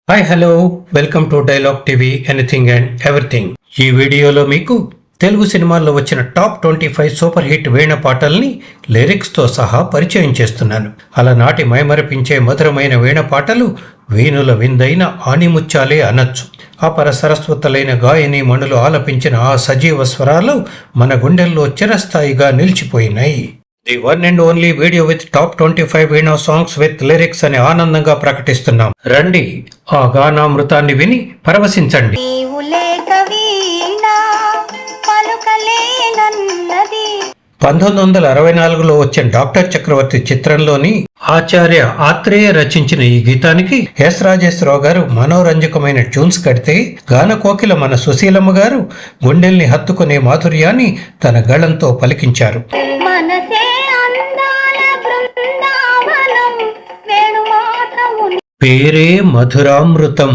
Hi hello welcome to dialogue TV anything and everything. ఈ వీడియోలో మీకు తెలుగు సినిమాల్లో వచ్చిన టాప్ 25 సూపర్ హిట్ వీణ పాటల్ని లిరిక్స్తో సహా పరిచయం చేస్తున్నాను. అలనాటి మైమరపించే మధురమైన వీణ పాటలు వీణుల విందైన ఆణిముత్యాలే అనొచ్చు. అపర సరస్వతులైన గాయని మణులు ఆలపించిన ఆ సజీవ స్వరాలు మన గుండెల్లో చిరస్థాయిగా నిలిచిపోయినాయి. The one and only video with top 25 veena songs with lyrics అని ఆనందంగా ప్రకటిస్తున్నాం. రండి ఆ గానామృతాన్ని విని పరవశించండి. 1964లో వచ్చిన డాక్టర్ చక్రవర్తి చిత్రంలోని ఆచార్య ఆత్రేయ రచించిన ఈ గీతానికి ఎస్ రాజేశ్వరరావు గారు మనోరంజకమైన ట్యూన్స్ కడితే, గాన కోకిల మన సుశీలమ్మ గారు గుండెల్ని హత్తుకునే మాధుర్యాన్ని తన గళంతో పలికించారు. పేరే మధురామృతం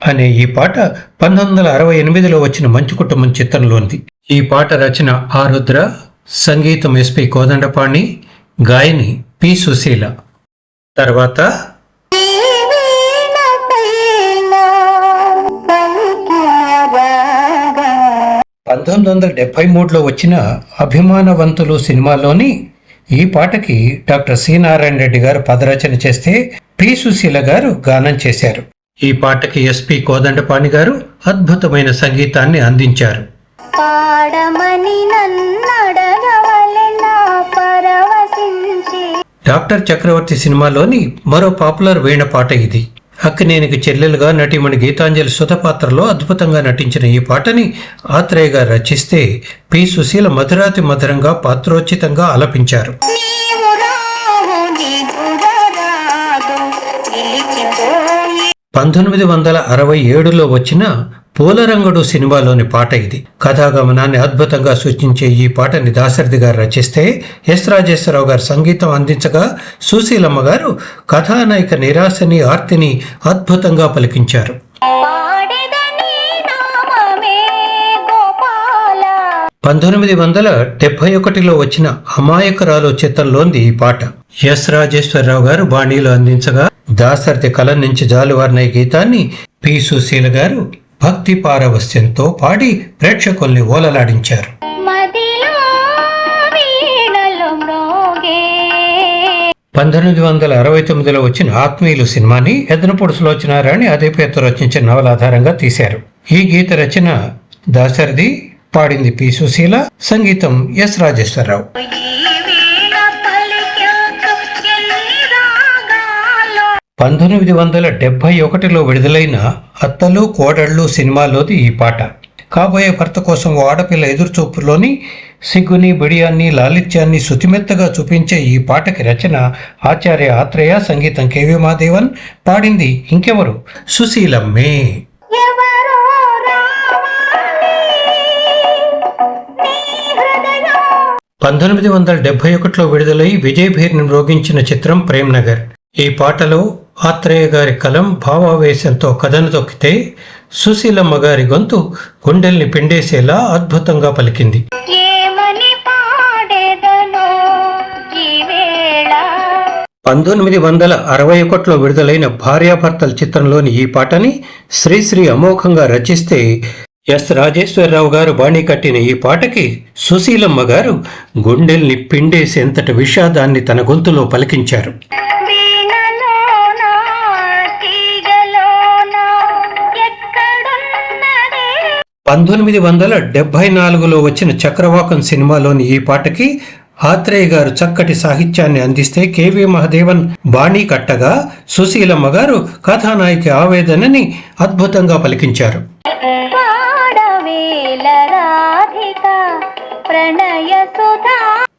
అనే ఈ పాట 1968లో వచ్చిన మంచు కుటుంబం చిత్రంలోనిది. ఈ పాట రచన ఆరుద్ర, సంగీతం ఎస్పి కోదండపాణి, గాయని పి సుశీల. తర్వాత 1973లో వచ్చిన అభిమానవంతులు సినిమాలోని ఈ పాటకి డాక్టర్ సి నారాయణ రెడ్డి గారు పదరచన చేస్తే పి సుశీల గారు గానం చేశారు. ఈ పాటకి ఎస్పి కోదండపాణి గారు అద్భుతమైన సంగీతాన్ని అందించారు. డాక్టర్ చక్రవర్తి సినిమాలోని మరో పాపులర్ వీణ పాట ఇది. అక్కినేనికి చెల్లెలుగా నటీమణి గీతాంజలి సుధ పాత్రలో అద్భుతంగా నటించిన ఈ పాటని ఆత్రేయ గారు రచిస్తే పి సుశీల మధురాతి మధురంగా పాత్రోచితంగా ఆలపించారు. 1967లో వచ్చిన పూలరంగడు సినిమాలోని పాట ఇది. కథాగమనాన్ని అద్భుతంగా సూచించే ఈ పాటని దాశరథి గారు రచిస్తే ఎస్ రాజేశ్వరరావు గారు సంగీతం అందించగా సుశీలమ్మ గారు కథానాయిక నిరాశని ఆర్తిని అద్భుతంగా పలికించారు. 1971లో వచ్చిన అమాయకురాలు చిత్రంలోని ఈ పాట ఎస్ రాజేశ్వరరావు గారు బాణీలో అందించగా, దాశరథి కలం నుంచి జాలువారిన ఈ గీతాన్ని పి సుశీల గారు భక్తి పారవస్యంతో పాడి ప్రేక్షకుల్ని ఓలలాడించారు. 1969లో వచ్చిన ఆత్మీయులు సినిమాని ఎదనపూడి సులోచనారాణి అదే పేరుతో రచించిన నవల ఆధారంగా తీశారు. ఈ గీత రచన దాశరథి, పాడింది పి సుశీల, సంగీతం ఎస్ రాజేశ్వరరావు. 1971లో విడుదలైన అత్తలు కోడళ్ళు సినిమాలోది ఈ పాట. కాబోయే భర్త కోసం ఓ ఆడపిల్ల ఎదురుచూపులోని సిగ్గుని, బిడియాన్ని, లాలిత్యాన్ని శృతిమెత్తగా చూపించే ఈ పాటకి రచన ఆచార్య ఆత్రేయ, సంగీతం కెవి మహాదేవన్, పాడింది ఇంకెవరు, సుశీలమ్మే. 1971లో విడుదలై విజయ్ భీర్ని మ్రోగించిన చిత్రం ప్రేమ్ నగర్. ఈ పాటలో ఆత్రేయ గారి కలం భావావేశంతో కథను తొక్కితే సుశీలమ్మ గారి గొంతు గుండెల్ని పిండేసేలా అద్భుతంగా పలికింది. 1961లో విడుదలైన భార్యాభర్తల చిత్రంలోని ఈ పాటని శ్రీశ్రీ అమోఘంగా రచిస్తే ఎస్ రాజేశ్వరరావు గారు బాణీ కట్టిన ఈ పాటకి సుశీలమ్మ గారు గుండెల్ని పిండేసేంతటి విషాదాన్ని తన గొంతులో పలికించారు. 1974లో వచ్చిన చక్రవాకం సినిమాలోని ఈ పాటకి ఆత్రేయ గారు చక్కటి సాహిత్యాన్ని అందిస్తే కెవి మహాదేవన్ బాణీ కట్టగా సుశీలమ్మ గారు కథానాయిక ఆవేదనని అద్భుతంగా పలికించారు.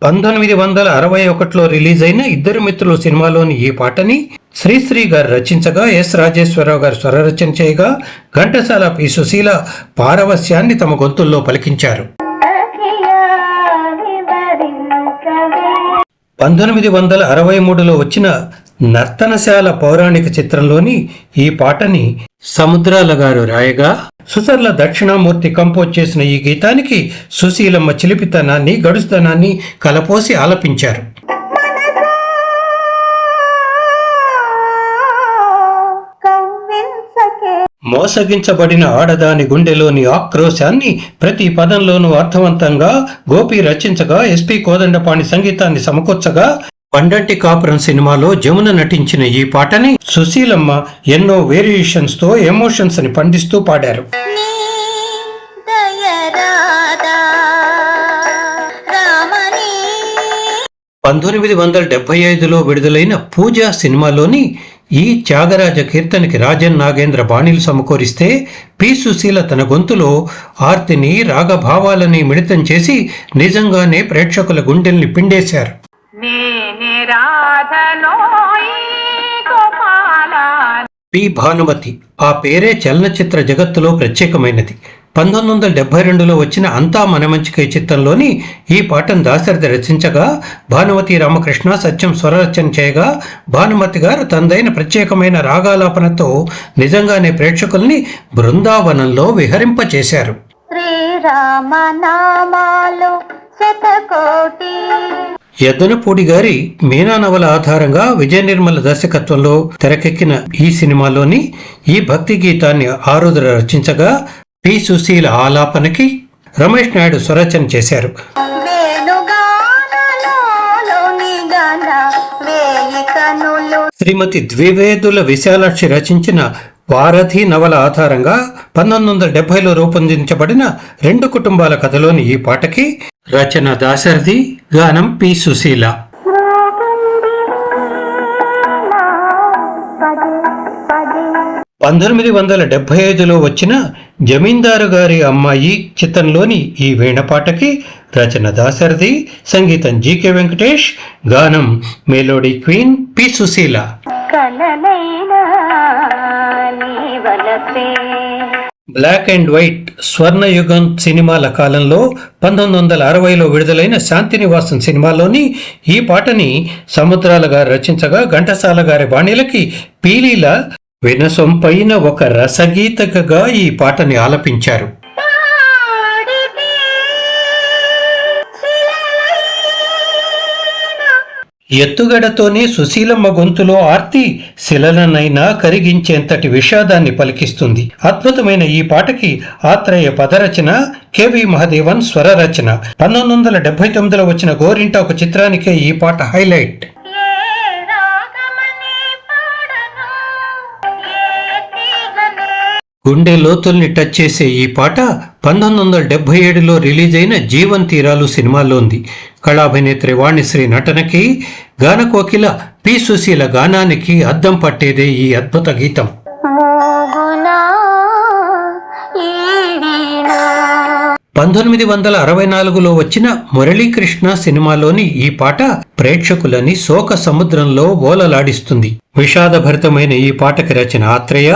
1961లో రిలీజ్ అయిన ఇద్దరు మిత్రులు సినిమాలోని ఈ పాటని శ్రీశ్రీ గారు రచించగా ఎస్ రాజేశ్వరరావు గారు స్వరరచన చేయగా ఘంటసాల పి సుశీల పారవస్యాన్ని తమ గొంతుల్లో పలికించారు. 1963లో వచ్చిన నర్తనశాల పౌరాణిక చిత్రంలోని ఈ పాటని సముద్రాల గారు రాయగా సుసర్ల దక్షిణామూర్తి కంపోజ్ చేసిన ఈ గీతానికి సుశీలమ్మ చిలిపితనాన్ని, గడుస్తనాన్ని కలపోసి ఆలపించారు. మోసగించబడిన ఆడదాని గుండెలోని ఆక్రోశాన్ని ప్రతి పదంలోనూ అర్థవంతంగా గోపి రచించగా ఎస్పి కోదండపాణి సంగీతాన్ని సమకూర్చగా పండంటి కాపురం సినిమాలో జమున నటించిన ఈ పాటని సుశీలమ్మ ఎన్నో వేరియేషన్స్ తో ఎమోషన్స్ ని పండిస్తూ పాడారు. 1975లో విడుదలైన పూజా సినిమాలోని ఈ త్యాగరాజ కీర్తనకి రాజన్ నాగేంద్ర బాణీలు సమకూరిస్తే పి సుశీల తన గొంతులో ఆర్తిని రాగభావాలని మిళితం చేసి నిజంగానే ప్రేక్షకుల గుండెల్ని పిండేశారు. పి భానుమతి ఆ పేరే చలనచిత్ర జగత్తులో ప్రత్యేకమైనది. 1972లో వచ్చిన అంతా మనమంచికై చిత్రంలోని ఈ పాటను దాశరథి రచించగా భానుమతి రామకృష్ణ సత్యం స్వరరచన చేయగా భానుమతి గారు తనదైన ప్రత్యేకమైన రాగాలాపనతో నిజంగానే ప్రేక్షకుల్ని బృందావనంలో విహరింపచేశారు. యద్దనపూడి గారి మీనా నవల ఆధారంగా విజయ నిర్మల దర్శకత్వంలో తెరకెక్కిన ఈ సినిమాలోని ఈ భక్తి గీతాన్ని ఆరుద్ర రచించగా పి సుశీల ఆలాపనకి రమేష్ నాయుడు స్వరచన చేశారు. శ్రీమతి ద్వివేదుల విశాలాక్షి రచించిన వారధి నవల ఆధారంగా 1970లో రూపొందించబడిన రెండు కుటుంబాల కథలోని ఈ పాటకి రచన దాశరథి, గానం పి సుశీల. 1975లో వచ్చిన జమీందారు గారి అమ్మాయి చిత్రంలోని ఈ వీణపాటకి రచన దాశరథి, సంగీతం జీకే వెంకటేష్, గానం melody queen P Susheela. Black and white స్వర్ణయుగం సినిమాల కాలంలో 1960లో విడుదలైన శాంతినివాసం సినిమాలోని ఈ పాటని సముద్రాల గారు రచించగా ఘంటసాల గారి బాణీలకి పీలీల వినసొంపైన ఒక రసగీతగా ఈ పాటని ఆలపించారు. ఎత్తుగడతోనే సుశీలమ్మ గొంతులో ఆర్తి శిలలనైనా కరిగించేంతటి విషాదాన్ని పలికిస్తుంది. అద్భుతమైన ఈ పాటకి ఆత్రేయ పదరచన, కెవి మహదేవన్ స్వరరచన. 1979లో వచ్చిన గోరింట ఒక చిత్రానికే ఈ పాట హైలైట్. గుండె లోతుల్ని టచ్ చేసే ఈ పాట 1977లో రిలీజ్ అయిన జీవన్ తీరాలు సినిమాలోంది. కళాభినేత్రి వాణిశ్రీ నటనకి, గానకోకిల పి సుశీల గానానికి అద్దం పట్టేదే ఈ అద్భుత గీతం. 1964లో వచ్చిన మురళీకృష్ణ సినిమాలోని ఈ పాట ప్రేక్షకులని శోక సముద్రంలో ఓలలాడిస్తుంది. విషాదభరితమైన ఈ పాటకి రచన ఆత్రేయ,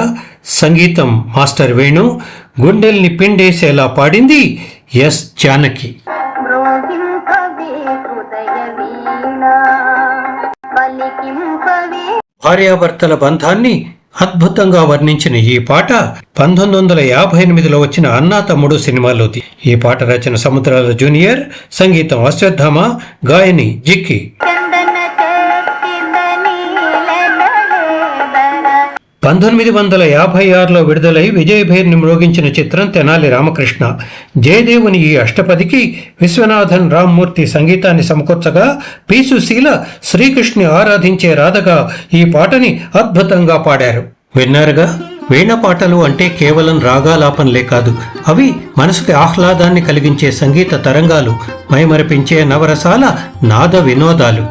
సంగీతం మాస్టర్ వేణు, గుండెల్ని పిండేసేలా పాడింది ఎస్ జానకి. భార్యాభర్తల బంధాన్ని అద్భుతంగా వర్ణించిన ఈ పాట 1958లో వచ్చిన అన్నా తమ్ముడు సినిమాలోది. ఈ పాట రచన సముద్రాల జూనియర్, సంగీతం అశ్వత్థామ, గాయని జిక్కి. 1956లో విడుదలై విజయభేరిని మ్రోగించిన చిత్రం తెనాలి రామకృష్ణ. జయదేవుని ఈ అష్టపదికి విశ్వనాథన్ రామ్మూర్తి సంగీతాన్ని సమకూర్చగా పి సుశీల శ్రీకృష్ణుని ఆరాధించే రాధగా ఈ పాటని అద్భుతంగా పాడారు. విన్నారుగా, వీణ పాటలు అంటే కేవలం రాగాలాపనలే కాదు, అవి మనసుకి ఆహ్లాదాన్ని కలిగించే సంగీత తరంగాలు, మైమరిపించే నవరసాల నాద వినోదాలు.